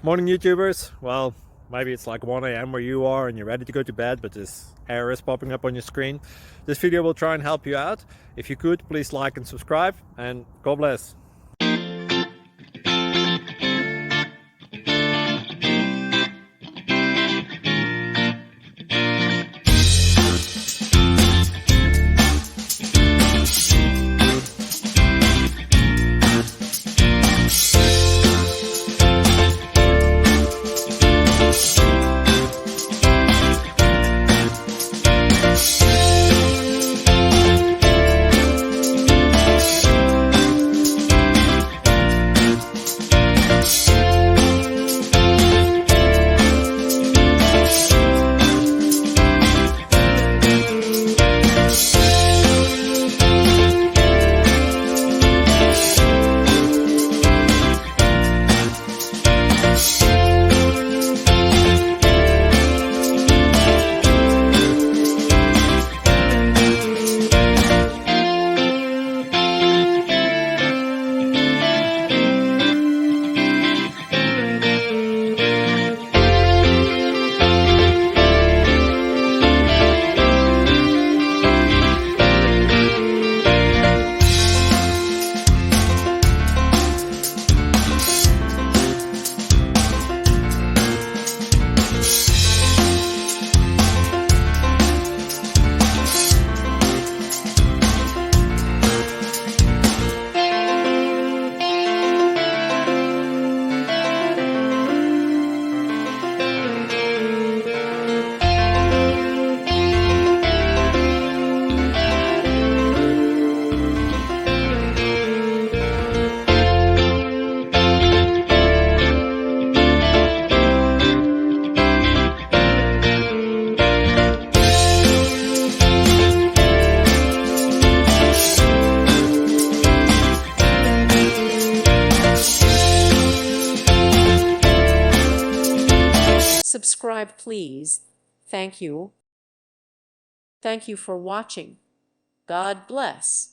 Morning YouTubers. Well, maybe it's like 1 a.m. where you are and you're ready to go to bed, but this error is popping up on your screen. This video will try and help you out. If you could, please like and subscribe, and God bless. Subscribe, please. Thank you. Thank you for watching. God bless.